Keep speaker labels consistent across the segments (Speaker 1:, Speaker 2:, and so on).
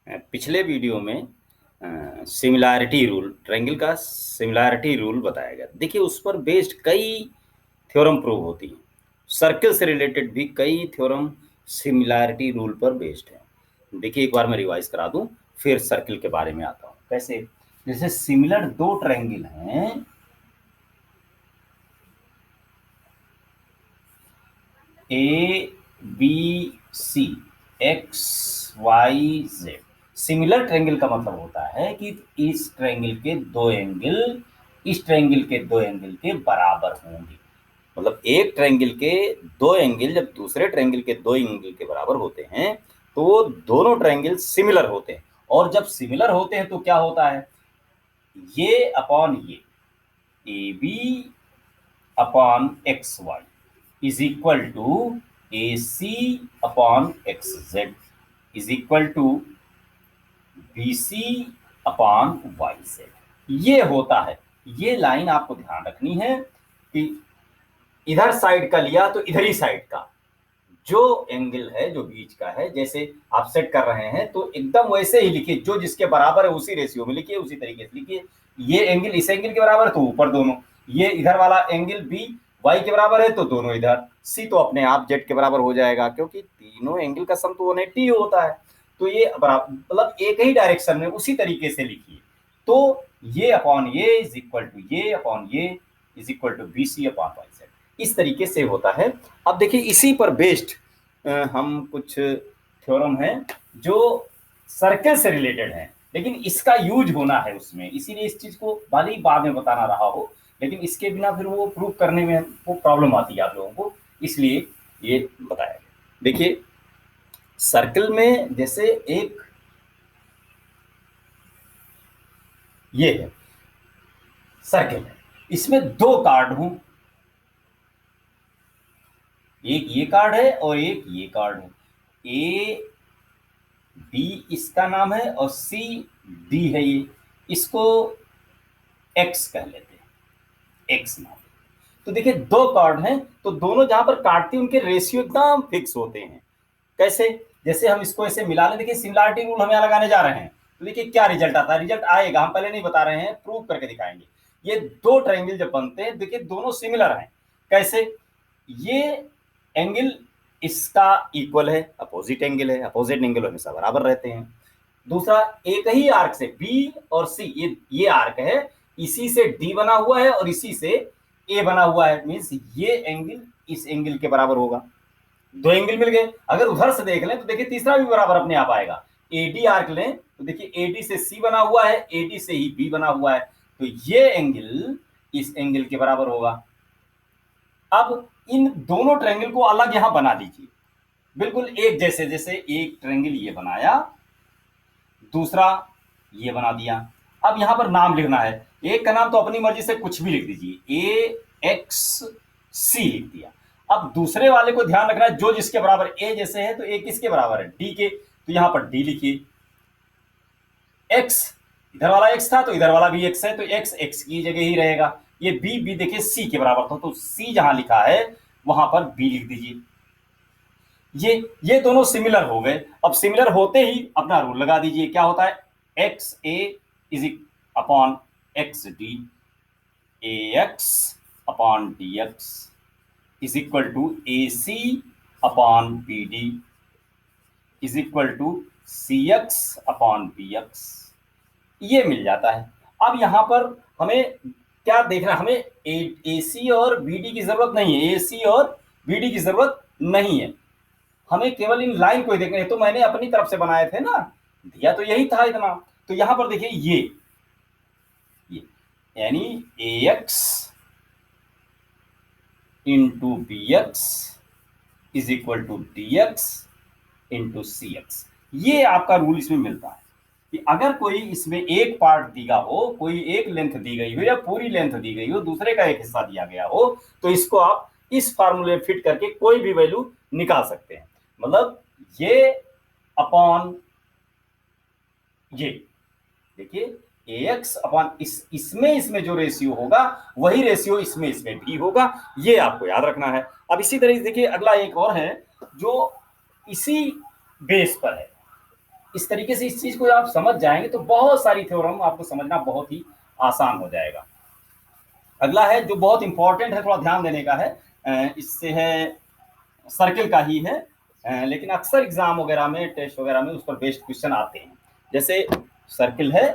Speaker 1: पिछले वीडियो में similarity rule, triangle का सिमिलैरिटी रूल बताया गया। देखिए उस पर बेस्ड कई थ्योरम प्रूव होती हैं। सर्कल से रिलेटेड भी कई थ्योरम सिमिलैरिटी रूल पर बेस्ड हैं। देखिए एक बार मैं रिवाइज करा दूं, फिर सर्कल के बारे में आता हूं। कैसे? जैसे सिमिलर दो ट्रायंगल हैं, A B C, X Y Z. Similar triangle का मतलब होता है कि इस ट्रायंगल के दो एंगल इस ट्रायंगल के दो एंगल के बराबर होंगे। मतलब एक ट्रायंगल के दो एंगल जब दूसरे ट्रायंगल के दो एंगल के बराबर होते हैं तो वो दोनों ट्रायंगल सिमिलर होते हैं। और जब सिमिलर होते हैं तो क्या होता है, ये अपॉन ये, A B upon X Y is equal to A C upon X Z is equal to B C upon Y Z. ये होता है। ये लाइन आपको ध्यान रखनी है कि इधर साइड का लिया तो इधर ही साइड का जो एंगल है, जो बीच का है, जैसे आप सेट कर रहे हैं तो एकदम वैसे ही लिखिए, जो जिसके बराबर है उसी रेशियो में लिखिए, उसी तरीके से लिखिए। ये एंगल इस एंगल के बराबर है तो ऊपर दोनों, ये इधर वाला एंगल बी वाई के बराबर है तो दोनों इधर, सी तो अपने आप जेड के बराबर हो जाएगा, क्योंकि तीनों एंगल का सम तो 180 होता है। तो ये बराबर मतलब एक ही डायरेक्शन में उसी तरीके से लिखिए। तो ये अपॉन ये इज इक्वल टू ये अपॉन ये is equal to B C upon Y Z, इस तरीके से होता है। अब देखिए इसी पर बेस्ड हम कुछ थ्योरम हैं जो सर्कल से रिलेटेड हैं, लेकिन इसका यूज होना है उसमें, इसीलिए इस चीज को भले ही बाद में बताना रहा हो, लेकिन इसके बिना फिर वो प्रूव करने में वो प्रॉब्लम आती है आप लोगों को, इसलिए ये बताया गया। देखिए सर्कल में जैसे एक ये है सर्कल है, इसमें दो कार्ड हूं, एक ये कार्ड है और एक ये कार्ड है। ए बी इसका नाम है और सी डी है, ये इसको एक्स कह लेते हैं, एक्स नाम। तो देखिए दो कार्ड हैं तो दोनों जहां पर काटते हैं उनके रेशियो एकदम फिक्स होते हैं। कैसे? जैसे हम इसको ऐसे मिला लें, देखिए सिमिलैरिटी रूल हम यहाँ लगाने जा रहे हैं तो देखिए क्या रिजल्ट आता है। रिजल्ट आएगा, हम पहले नहीं बता रहे हैं, प्रूव करके दिखाएंगे। ये दो ट्रायंगल जब बनते हैं, देखिए दोनों सिमिलर हैं। कैसे? ये एंगल इसका इक्वल है, अपोजिट एंगल है, अपोजिट एंगल हमेशा बराबर रहते हैं। दूसरा, एक ही आर्क से बी और सी, ये आर्क है, इसी से डी बना हुआ है और इसी से ए बना हुआ है, मींस ये एंगल इस एंगल के बराबर होगा। दो एंगल मिल गए। अगर उधर से देख लें तो देखिए तीसरा भी बराबर अपने आप आएगा। एडी आर्क लें तो देखिए एडी से सी बना हुआ है, एडी से ही बी बना हुआ है, तो ये एंगल इस एंगल के बराबर होगा। अब इन दोनों ट्रायंगल को अलग यहां बना दीजिए, बिल्कुल एक जैसे। जैसे एक ट्रायंगल ये बनाया, दूसरा ये बना दिया। अब यहां पर नाम लिखना है, एक का नाम तो अपनी मर्जी से कुछ भी लिख दीजिए, ए एक्स सी लिख दिया। अब दूसरे वाले को ध्यान रखना है, जो जिसके बराबर, ए जैसे है तो ए किसके बराबर है, डी के, तो यहां पर डी लिखिए। एक्स, इधर वाला एक्स था तो इधर वाला भी एक्स है, तो एक्स एक्स की जगह ही रहेगा। ये बी देखिए सी के बराबर था तो सी जहां लिखा है वहां पर बी लिख दीजिए। ये दोनों सिमिलर हो गए। अब सिमिलर होते ही अपना रूल लगा दीजिए, क्या होता है, X A is upon X D, A X upon D X is equal to A C upon B D is equal to C X upon B X. ये मिल जाता है। अब यहां पर हमें क्या देखना, हमें ए सी और बी डी की जरूरत नहीं है, ए सी और बी डी की जरूरत नहीं है, हमें केवल इन लाइन को ही देखना है। तो मैंने अपनी तरफ से बनाए थे ना, दिया तो यही था इतना। तो यहां पर देखिए ये यानी a x into b x is equal to d x into c x. ये आपका रूल इसमें मिलता है कि अगर कोई इसमें एक पार्ट दिया हो, कोई एक लेंथ दी गई हो या पूरी लेंथ दी गई हो, दूसरे का एक हिस्सा दिया गया हो, तो इसको आप इस फार्मूले में फिट करके कोई भी वैल्यू निकाल सकते हैं। मतलब ये अपॉन ये, देखिए ax अपॉन इसमें जो रेशियो होगा वही रेशियो इसमें भी होगा, ये आपको याद रखना है। अब इसी तरह देखिए अगला एक और है जो इसी बेस पर है, इस तरीके से इस चीज को आप समझ जाएंगे तो बहुत सारी थ्योरम आपको समझना बहुत ही आसान हो जाएगा। अगला है जो बहुत इंपॉर्टेंट है, थोड़ा ध्यान देने का है, इससे है सर्किल का ही है, लेकिन अक्सर एग्जाम वगैरह में, टेस्ट वगैरह में उस पर बेस्ड क्वेश्चन आते हैं। जैसे सर्किल है,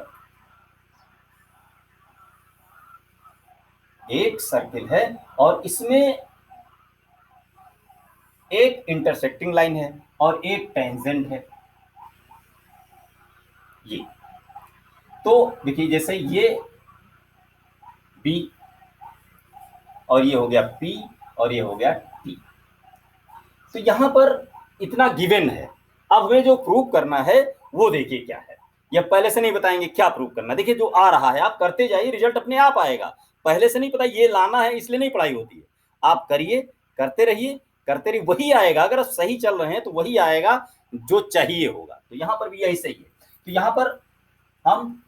Speaker 1: एक सर्किल है और इसमें एक इंटरसेक्टिंग लाइन है और एक टेंजेंट है। ये तो देखिए जैसे ये बी और ये हो गया पी और ये हो गया टी, तो यहां पर इतना गिवन है। अब हमें जो प्रूव करना है वो देखिए क्या है, ये पहले से नहीं बताएंगे क्या प्रूव करना। देखिए जो आ रहा है आप करते जाइए, रिजल्ट अपने आप आएगा। पहले से नहीं पता ये लाना है, इसलिए नहीं पढ़ाई होती है। आप करिए, करते रहिए, करते रहिए, वही आएगा। अगर आप सही चल रहे हैं तो वही आएगा जो चाहिए होगा। तो यहाँ पर भी यही सही है। तो यहाँ पर हम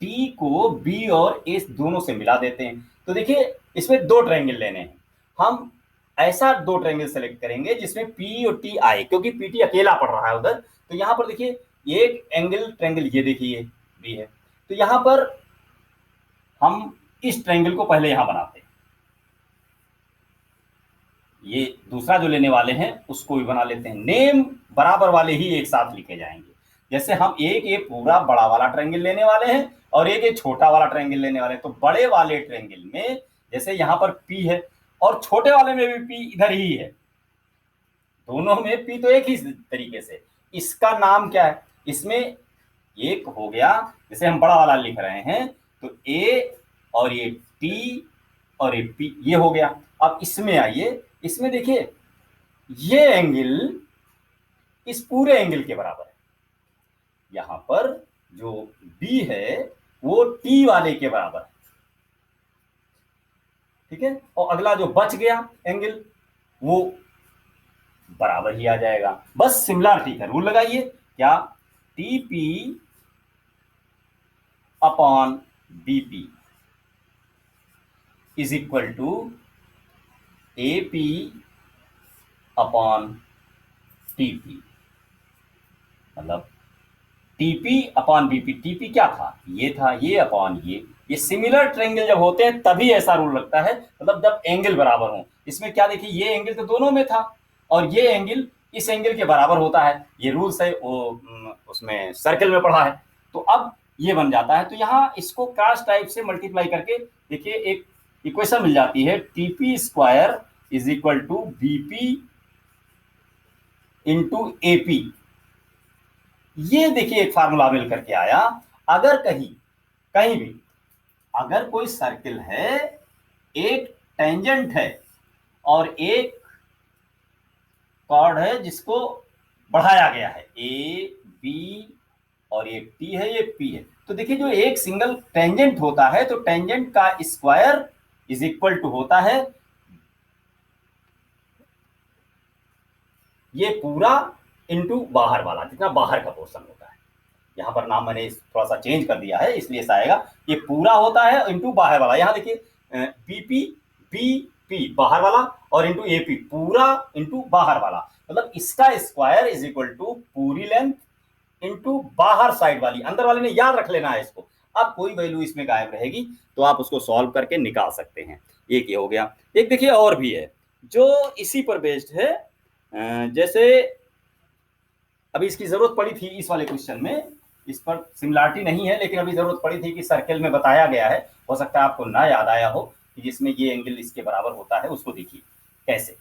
Speaker 1: टी को बी और ए दोनों से मिला देते हैं। तो देखिए इसमें दो ट्रायंगल लेने हैं, हम ऐसा दो ट्रायंगल सेलेक्ट करेंगे जिसमें पी और टी आए, क्योंकि पीटी अकेला पड़ रहा है उधर। तो यहाँ पर देखिए एक एंगल ट्रायंगल ये देखिए बी है, तो यहाँ पर हम इस ट्रायंगल को पहले यहाँ बनाते हैं। ये दूसरा जो लेने वाले हैं उसको भी बना लेते हैं। नेम बराबर वाले ही एक साथ लिखे जाएंगे। जैसे हम एक ये पूरा बड़ा वाला ट्रायंगल लेने वाले हैं और एक ये छोटा वाला ट्रायंगल लेने वाले हैं। तो बड़े वाले ट्रायंगल में जैसे यहाँ पर पी है और छोटे वाले में भी पी इधर ही है, दोनों में पी तो एक ही तरीके से। इसका नाम क्या है, इसमें एक हो गया, जैसे हम बड़ा वाला लिख रहे हैं तो ए और ये टी और ये पी, ये हो गया। अब इसमें आइए, इसमें देखिए ये एंगल इस पूरे एंगल के बराबर है। यहां पर जो बी है वो टी वाले के बराबर है, ठीक है। और अगला जो बच गया एंगल वो बराबर ही आ जाएगा। बस सिमिलरिटी का रूल लगाइए, क्या, T P upon B P is equal to A P upon T P. मतलब टीपी अपॉन बीपी, टीपी क्या था, ये था, ये अपॉन ये सिमिलर ट्रायंगल जब होते हैं तभी ऐसा रूल लगता है, मतलब जब एंगल बराबर हो। इसमें क्या देखिए ये एंगल तो दोनों में था और ये एंगल इस एंगल के बराबर होता है। ये रूल्स है वो उसमें सर्कल में पढ़ा है। तो अब ये बन जाता है। तो यहाँ इसको क्रॉस टाइप से मल्टीप्लाई करके देखिए एक इक्वेशन मिल जाती है, TP square is equal to BP into AP. ये देखिए एक फार्मूला मिल करके आया। अगर कहीं कहीं भी अगर कोई सर्किल है, एक टेंजेंट है और एक कॉर्ड है जिसको बढ़ाया गया है, ए बी और ये टी है, ये पी है। तो देखिए जो एक सिंगल टेंजेंट होता है तो टेंजेंट का स्क्वायर इज इक्वल टू होता है ये पूरा इनटू बाहर वाला, जितना बाहर का पोर्शन होता है। यहाँ पर नाम मैंने थोड़ा सा चेंज कर दिया है इसलिए ऐसा आएगा, ये पूरा होता है इनटू बाहर वाला। यहाँ देखिए बीपी बी पी बाहर वाला और इनटू एपी पूरा इनटू बाहर वाला, मतलब इसका स्क्वायर इज इक्वल टू पूरी लेंथ इनटू बाहर साइड वाली। अंदर वाले ने याद रख लेना है इसको। अब कोई वैल्यू इसमें गायब रहेगी तो आप उसको सॉल्व करके निकाल सकते हैं। एक ये हो गया। एक देखिए और भी है जो इसी पर बेस्ड है। जैसे अभी इसकी जरूरत पड़ी थी इस वाले क्वेश्चन में, इस पर सिमिलरिटी नहीं है लेकिन अभी जरूरत पड़ी थी कि सर्किल में बताया गया है, हो सकता है आपको ना याद आया हो कि जिसमें ये एंगल इसके बराबर होता है। उसको देखिए कैसे।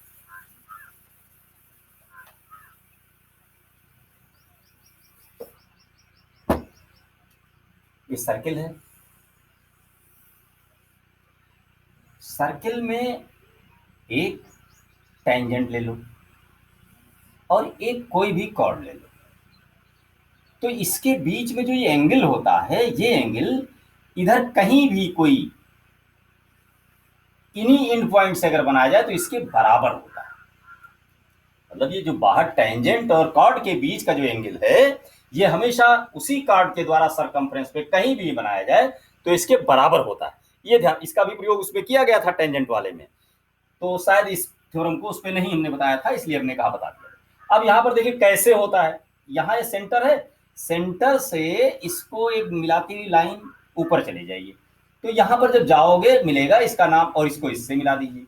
Speaker 1: ये सर्किल है, सर्किल में एक टेंजेंट ले लो और एक कोई भी कॉर्ड ले लो। तो इसके बीच में जो ये एंगल होता है, ये एंगल इधर कहीं भी कोई इन्हीं एंड पॉइंट से अगर बनाया जाए तो इसके बराबर होता है। मतलब ये जो बाहर टेंजेंट और कॉर्ड के बीच का जो एंगल है ये हमेशा उसी कॉर्ड के द्वारा सरकमफ्रेंस पे कहीं भी बनाया जाए तो इसके बराबर होता है। ये ध्यान, इसका भी प्रयोग उसमें किया गया था टेंजेंट वाले में, तो शायद इस थ्योरम को उस पर नहीं हमने बताया था इसलिए हमने कहा बता दिया। अब यहाँ पर देखिए कैसे होता है। यहाँ ये सेंटर है सेंटर से इसको एक मिलाती हुई लाइन ऊपर चले जाइए, तो यहां पर जब जाओगे मिलेगा इसका नाम, और इसको इससे मिला दीजिए।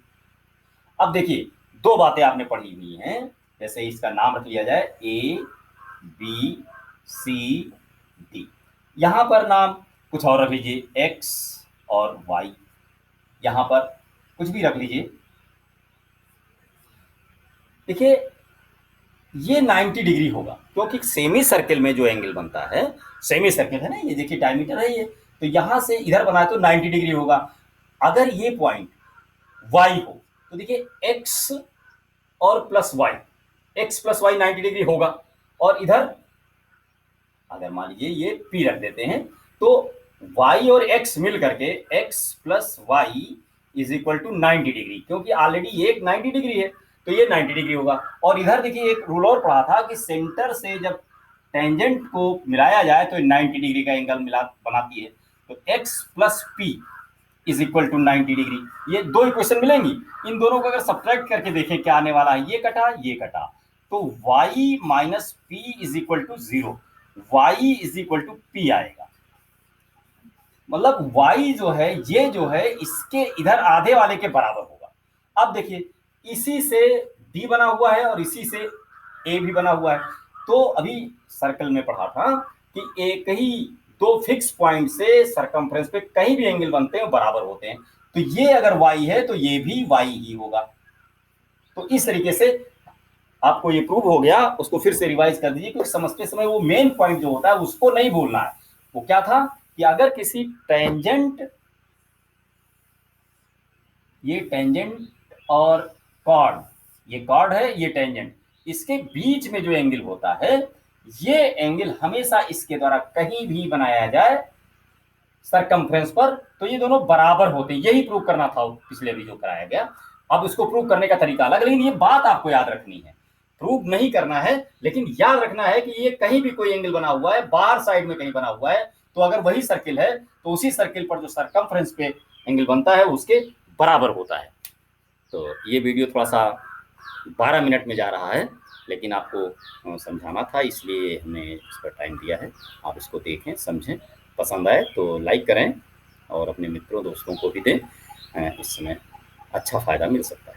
Speaker 1: अब देखिए दो बातें आपने पढ़ी हुई हैं, जैसे इसका नाम रख लिया जाए ए बी सी डी, यहां पर नाम कुछ और रख लीजिए एक्स और वाई, यहां पर कुछ भी रख लीजिए। देखिए ये 90 डिग्री होगा, क्योंकि सेमी सर्किल में जो एंगल बनता है, सेमी सर्किल है ना, ये देखिए डायमीटर है ये, तो यहां से इधर बनाए तो 90 डिग्री होगा। अगर ये पॉइंट y हो तो देखिए x और plus Y, X plus Y 90 degree होगा, और इधर अगर मान लीजिए ये p रख देते हैं, तो y और x मिल करके x plus Y is equal to 90 degree, क्योंकि ऑलरेडी एक 90 डिग्री है तो ये 90 डिग्री होगा। और इधर देखिए एक रूल और पढ़ा था कि सेंटर से जब टेंजेंट को मिलाया जाए तो 90 डिग्री का एंगल मिला बनाती है, तो x plus P is equal to 90 degree. ये दो इक्वेशन मिलेंगी, इन दोनों को अगर सब्ट्रैक्ट करके देखें क्या आने वाला है, ये कटा, तो y minus P is equal to 0, y is equal to P आएगा। मतलब y जो है, ये जो है इसके इधर आधे वाले के बराबर होगा। अब देखिए इसी से d बना हुआ है और इसी से a भी बना हुआ है, तो अभी सर्कल में पढ़ा था कि एक ही दो फिक्स पॉइंट से सरकमफ्रेंस पे कहीं भी एंगल बनते हैं बराबर होते हैं, तो ये अगर y है तो ये भी y ही होगा। तो इस तरीके से आपको ये प्रूव हो गया। उसको फिर से रिवाइज कर दीजिए, क्योंकि समझते समय वो मेन पॉइंट जो होता है उसको नहीं भूलना है। वो क्या था कि अगर किसी टेंजेंट, ये टेंजेंट और कॉर्ड, ये कॉर्ड है ये टेंजेंट, इसके बीच में जो एंगल होता है, ये एंगल हमेशा इसके द्वारा कहीं भी बनाया जाए सरकमफ्रेंस पर, तो ये दोनों बराबर होते हैं। यही प्रूव करना था पिछले भी जो कराया गया। अब इसको प्रूव करने का तरीका अलग, लेकिन ये बात आपको याद रखनी है, प्रूव नहीं करना है, लेकिन याद रखना है कि ये कहीं भी कोई एंगल बना हुआ है, बाहर साइड में कहीं बना हुआ है, तो अगर वही सर्किल है तो उसी सर्किल पर जो सरकमफ्रेंस पे एंगल बनता है उसके बराबर होता है। तो ये वीडियो थोड़ा सा 12 मिनट में जा रहा है, लेकिन आपको समझाना था इसलिए हमने इस पर टाइम दिया है। आप इसको देखें, समझें, पसंद आए तो लाइक करें और अपने मित्रों दोस्तों को भी दें, इस समय अच्छा फ़ायदा मिल सकता है।